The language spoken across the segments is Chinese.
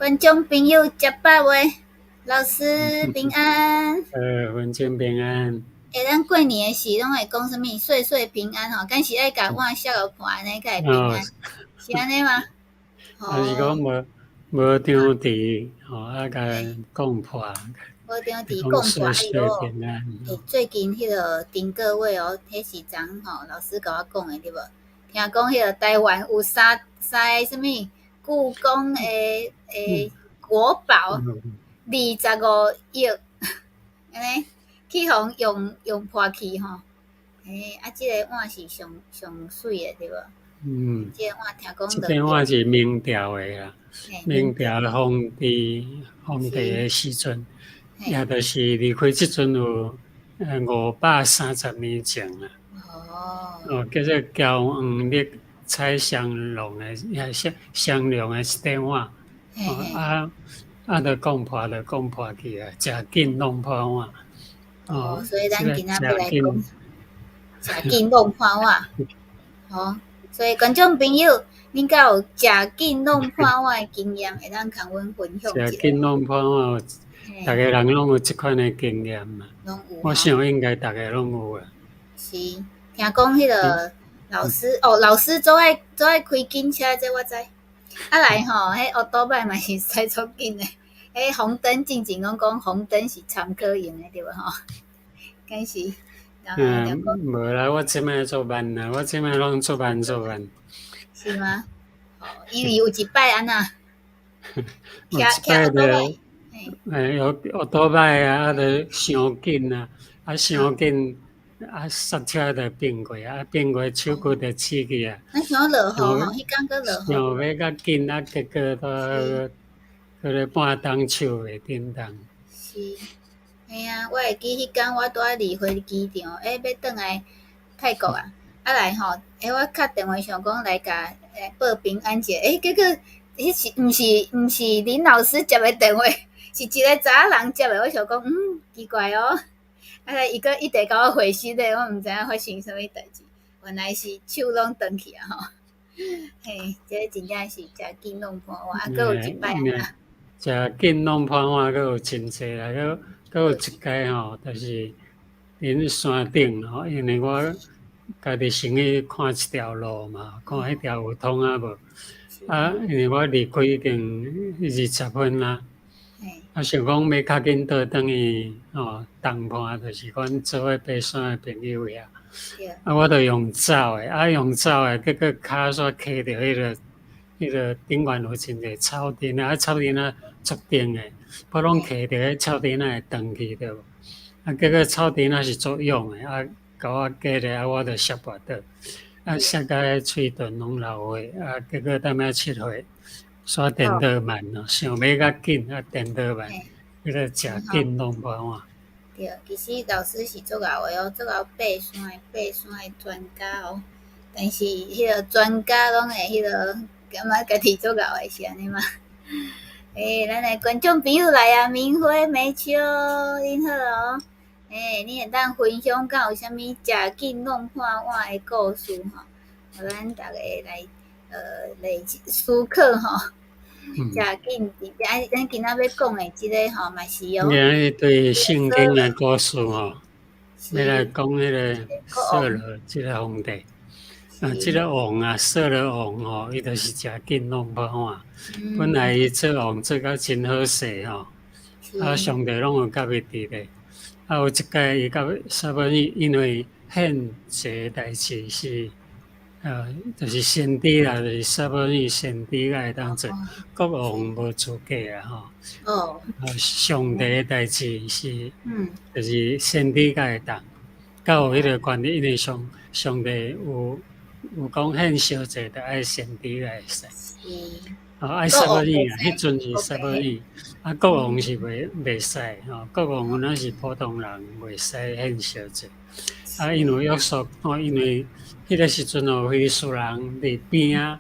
观众朋友，食饱未？老师平安。文件平安。咱过年的时拢会讲什么岁岁平安吼，敢是爱甲碗烧落破安尼才会平安，是安尼吗？是讲无张题，甲讲破，无张题讲讲破岁岁平安。最近迄个丁各位迄时阵老师甲我讲的对无？听讲迄个台湾有三个什么故宫的国宝，25亿，安尼去互用破去吼。即个碗是上水的对无？即个碗听讲即个碗是明朝的啦，明朝皇帝的时阵，也就是离开即阵有530年前啦。叫做焦黄绿彩香浓的，也香浓的一顶碗。就讲破去啊，食紧弄破碗。所以咱今仔要来讲食紧弄破碗。所以观众朋友，恁敢有食紧弄破碗的经验，会当甲阮分享一下？食紧弄破碗，逐个人拢有即款的经验嘛。我想应该逐个拢有啊。是，听讲迄个老师做爱开紧车，这我知。来迄奥多摆嘛是使足紧的。红灯进前拢讲红灯是常可用的，对无吼？敢是？无啦，我即摆做慢啦，我即摆拢做慢。是吗？因为有一摆安那，有奥多摆啊，就伤紧啊，伤紧刹车就变过变过手骨就刺去啊。咱想落雨吼，迄天搁落雨。想要较紧结果都咧半当手袂叮当。是。我会记迄天我住离开机场，要转来泰国啊。来吼，我敲电话想讲来甲报平安节，结果迄是毋是林老师接的电话，是一个查人接的。我想讲，奇怪哦。伊直甲我回信咧，我毋知影发生啥物代志，原来是手拢断去啊吼。这真正是食紧弄破碗，搁有一摆啊。食紧弄破碗，搁有真济啦，搁有一届吼，就是伫山顶吼，因为我家己先去看一条路嘛，看迄条有通啊无。因为我离开已经20分啦。想讲要较紧倒转去东畔，就是阮做伙爬山的朋友遐。我着用走的，用走的，结果骹煞磕着迄个顶悬有真济草甸啊，草甸啊足顶的，我拢磕着迄草甸啊会断去着。结果草甸啊是足勇的，甲我隔咧，我着摔跋倒，摔到迄喙唇拢流血，结果踮遐七岁。煞颠倒慢咯，想要较紧，颠倒慢，迄个食紧弄破碗。对，其实老师是足敖的足敖爬山的专家哦。但是迄个专家拢会迄个感觉家己足敖的是安尼嘛？咱的观众朋友来啊，明辉、美秋，恁好哦。你会当分享敢有啥物食紧弄破碗的故事吼？互咱逐个来思考吼。食紧，咱今仔要讲的即个吼，嘛是哦。对圣经的故事吼，要来讲迄个扫罗即个皇帝。即个王扫罗王吼，伊就是食紧弄破碗。本来伊做王做到真好势吼，上帝拢有甲伊伫咧。有一届伊甲撒母耳，因为献一个代志是。就是先知啦，就是撒母耳先知才会当做国王无资格啦吼。上帝的代志是，就是先知才会当，较有迄个权利，因为上帝有讲献烧祭，着爱先知才会使。爱撒母耳啊，迄阵是撒母耳，国王是袂使吼，国王那是普通人，袂使献烧祭。因为约束，因为迄个时阵非斯人伫边啊，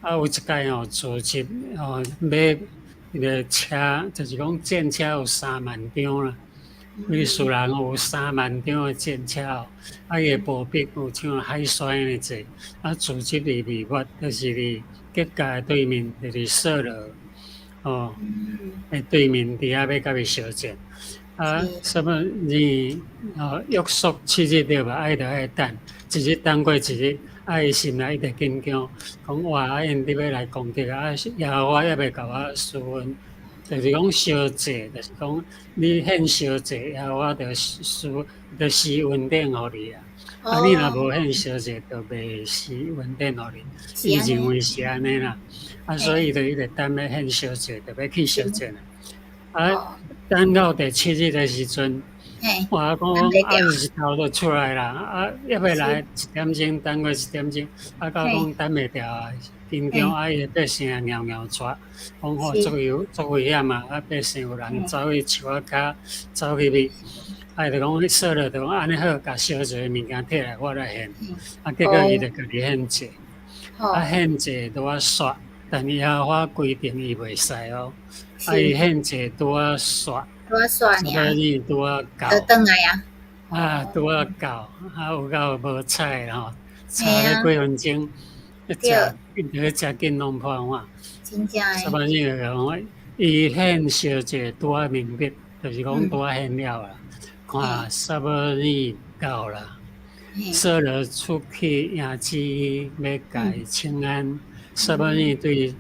有一届组织买迄个车，就是讲战车有3万张啦。非斯人有3万张的战车伊的步兵有像海帅安尼济，组织伫密月，就是伫结界对面，就是扫罗。哦，对面伫遐要甲伊相见。什么你约束7日对吧？爱就爱等，一日等过一日，伊心内一直紧张，讲哇，因伫要来攻击耶和华还未甲我施恩，就是讲烧祭，就是讲你献烧祭，耶和华就施恩典互你啊。你若无献烧祭，就袂施恩典互你。伊认为是安尼啦，所以就一直等要献烧祭，就要去烧祭啦。等到第7日的时阵，我讲日头就出来啦，要未来1点钟，等过1点钟，到讲等袂调啊，紧张伊百姓尿尿喘，讲足危险嘛，百姓有人走去树仔骹，走去咪，就讲说了，就讲安尼好，甲烧一个物件摕来，我来献，结果伊就家己献祭，献祭拄煞，但耶和华规定伊袂使哦。伊献祭拄煞，所以拄到，倒来拄到，有够无彩吼，差了几分钟，一食紧拢破碗。真正诶。什么意思讲？伊献烧祭拄明白，就是讲拄献了啦。看撒母耳到啦，扫罗出去迎接要甲伊请安，撒母耳对。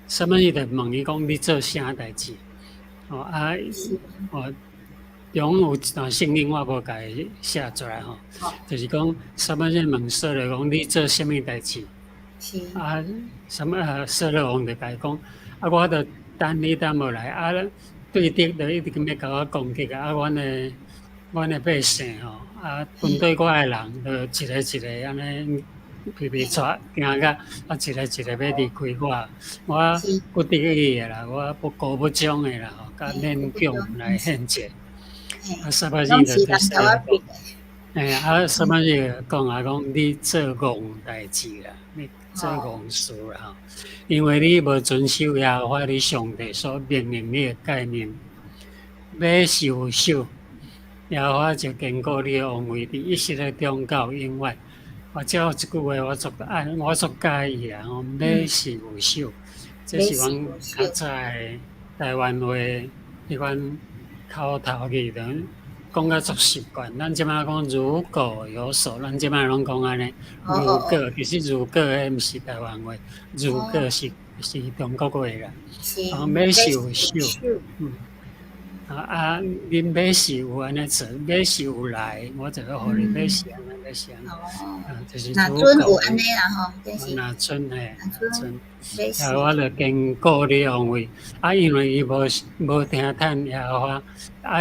什么伊就问伊讲你做啥代志？中有一段圣经我无甲伊写出来吼，就是讲什么人问扫罗讲你做啥物代志？什么扫罗王就甲伊讲我就等你等无来对敌就一直要甲我攻击阮的百姓吼军队我的人就一个一个安尼。皮带惊甲一个一个要离开我不得已的啦，我不故不忠的啦，甲勉强来献祭。撒母耳就对说撒母耳讲你做戆代志啦，你做戆事啦因为你无遵守耶和华你上帝所命令你的诫命，要受守，耶和华就坚固你的王位，伫一时的中到永远。或者有一句话我足介意啊！要是有守，这是阮较早台湾话迄款口头语，讲甲足习惯。咱即摆讲如果有所，咱即摆拢讲安尼。如果其实如果迄毋是台湾话，如果是中国话啦。要是有守，恁要是有安尼做，要是有来，我就要互你要是安尼。就是若准有安尼啦吼，若准我就坚固你王位。因为伊无听趁耶和华，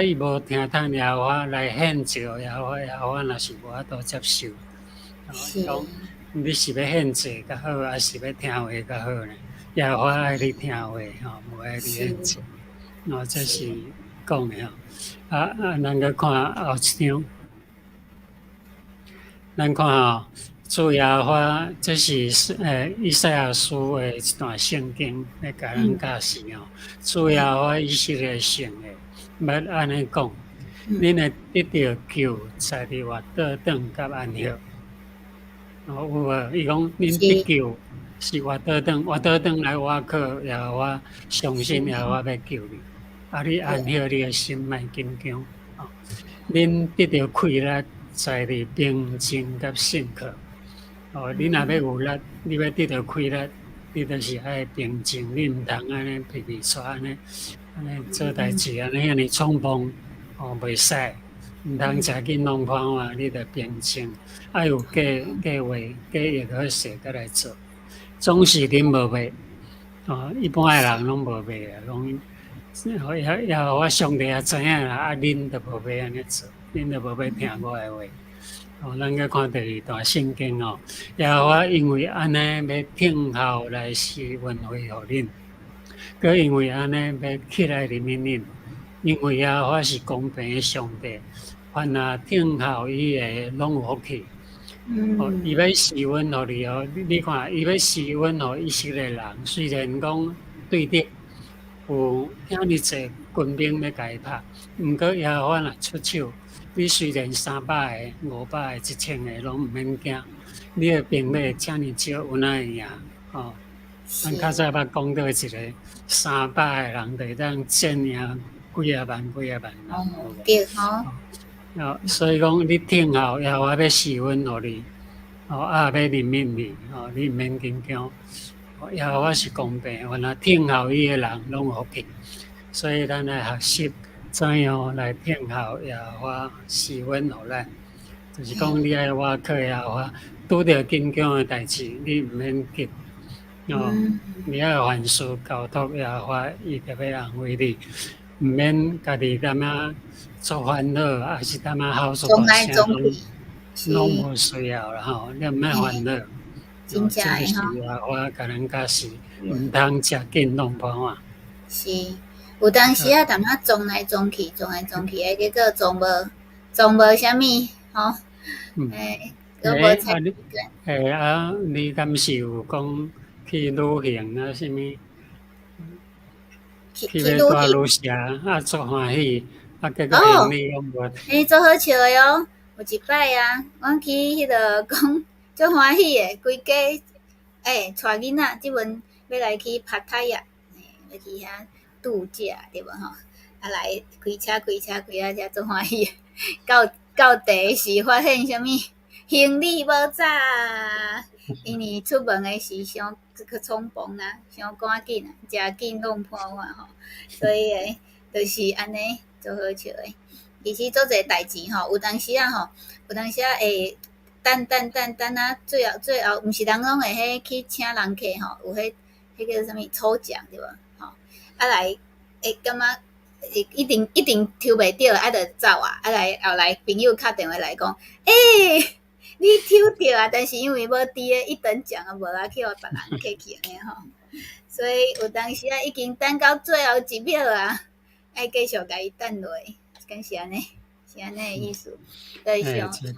伊无听趁耶和华来献祭耶和华若是无法度接受。讲你是要献祭较好，还是要听话较好呢？耶和华爱你听话无爱你献祭。这是讲的咱个看后一张。咱看主耶和华，这是以赛亚书的一段圣经，来甲咱教示主耶和华以色列圣的，要安尼讲，恁会得到救，在伫活倒转甲安息。有无？伊讲恁得救是活倒转来倚靠耶和华，相信耶和华要救你。你安息你的心，莫紧张。恁得到快乐。在伫平静甲信靠，你若要有力，你要得到快乐，你就是爱平静，你毋通安尼皮喘安尼做代志安尼冲动，袂使，毋通食紧弄破碗，你着平静，爱有计划、计划好势甲来做，总是恁无袂，一般诶人拢无袂啊，讲也我上帝也知影啦，恁着无要安尼做。恁就无要听我的话，咱个看第二段圣经耶和华因为安尼要听候来施恩惠予恁，佮因为安尼要起来怜悯恁，因为耶和华是公平的上帝，凡听候伊的拢有福气。伊要施恩予你你看，伊要施恩予以色列人，虽然讲对敌有遐尼济军兵要甲伊拍，毋过耶和华若出手。你虽然300个、500个、1000个拢毋免惊，你的兵马遮尔少，有哪会赢？咱较早捌讲到一个300个人就会当挣赢几啊万人。哦，对吼。所以讲你听候耶和华要赐阮互你，要怜悯你，你毋免紧张。耶和华是公平，原来听候伊诶人拢有福气。所以咱来学习怎样来听候耶和华赐阮互咱，就是讲你爱我靠耶和华，拄着紧张诶代志，你毋免急。你爱凡事交托耶和华，伊特别安慰你，毋免家己踮遐做烦恼，还是踮遐吼做大声，拢无需要啦吼，你毋免烦恼。真正诶吼，耶和华甲咱教示，毋通食紧弄破碗。是，有当时啊，踮遐撞来撞去，结果撞无啥物吼，都无采时间。你敢是有讲去旅行啊？什物？去要带旅社啊，足欢喜，结果行李拢无。足好笑诶哦！有一摆啊，阮去迄个讲足欢喜诶，规家带囡仔，即阵要来去帕塔亚，要去遐度假对无吼？啊来开车开啊遮足欢喜，到第时发现啥物行李无载，因为出门诶时伤匆忙啦，伤赶紧啊，诚紧弄破碗吼，所以诶，就是安尼足好笑诶。其实做侪代志吼，有当时啊会等啊，最后毋是人拢会去请人客吼，有迄叫啥物抽奖对无吼？啊来会感觉一定抽袂着，啊着走啊，啊来后来朋友敲电话来讲，你抽着啊，但是因为无伫诶一等奖啊，无啊去互别人客去安尼吼，所以有当时啊已经等到最后一秒啊，爱继续甲伊等落，敢是安尼？是安尼诶意思。就像迄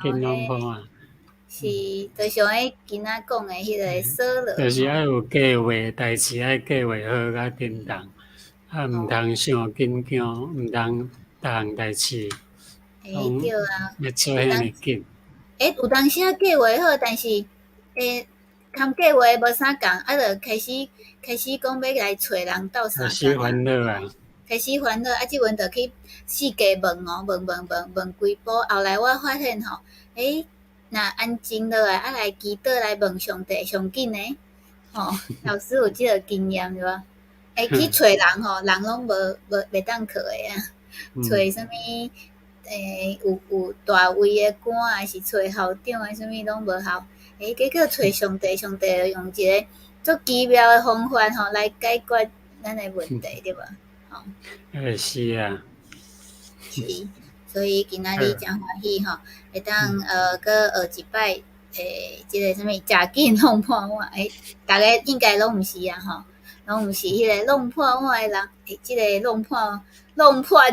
是，就像迄今仔讲诶迄个说了，就是爱有计划，代志爱计划好甲叮当，毋通伤紧张，毋通逐项代志，对啊，要做遐尼紧。有当时啊计划好，但是通计划无啥共，啊，就开始讲要来找人斗相共。开始烦恼啊！啊！即阵就去四界问哦，问几步。后来我发现吼，若安静落来，啊来祈祷来问上帝上紧诶。吼，老师有即个经验对无？去找人吼，人拢袂当去诶啊。找啥物？有大位诶官，还是找校长诶，啥物拢无效。结果找上帝，上帝用一个足奇妙诶方法吼来解决咱诶问题，对无？是啊，是，所以今仔日真欢喜吼，会当搁学一摆即个啥物食紧弄破碗，逐个应该拢毋是啊吼，拢毋是迄个弄破碗诶人，即个弄破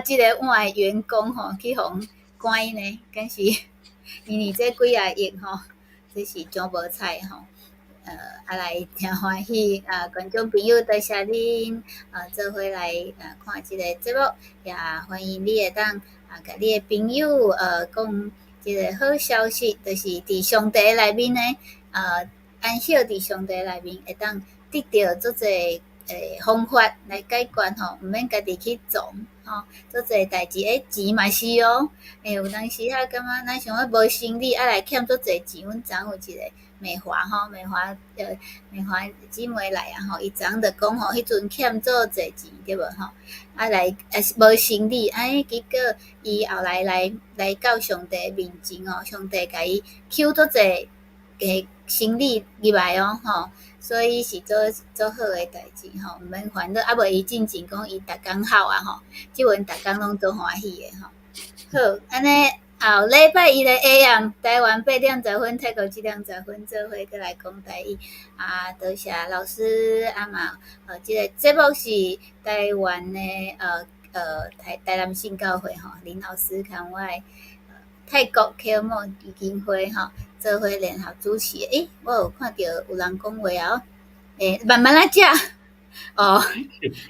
即个碗诶员工吼，去互关呢，敢是因为这几啊亿吼，这是真无彩吼。来真欢喜观众朋友，多谢恁做伙来看即个节目，也欢迎你会当甲你诶朋友讲即个好消息，就是伫上帝内面呢安息伫上帝内面，会当得到足侪方法来解决吼，毋免家己去做吼，足侪代志钱嘛是哦，有当时啊感觉咱想要无生理，来欠足侪钱，阮昨有一个。美华姊妹来啊吼，伊昨就讲吼，迄阵欠做侪钱对无吼，来无生理，结果伊后来到上帝面前哦，上帝甲伊抽足侪生理入来哦吼，所以是做好诶代志吼，毋免烦恼，无伊进前讲伊逐工好啊吼，即阵逐工拢做欢喜诶吼，好安尼。后礼拜一的下暗，台湾8:10泰国7:10做伙过来讲台语。多谢老师嘛，即个节目是台湾的台南信教会吼，林老师跟我泰国科目基金会吼做伙联合主持。我有看到有人讲话哦，慢慢来食哦，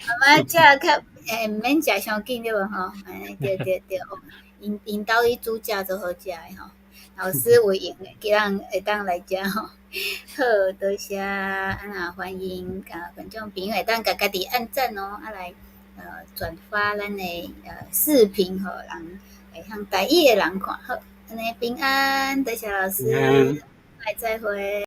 慢慢食较毋免食伤紧对无吼？对。因兜伊煮食都好食诶吼，老师有用的，叫人会当来遮吼。好，多谢欢迎观众朋友会当甲家己按赞哦，来转发咱的视频，互人会向台语的人看好。安尼平安，多谢老师，再会。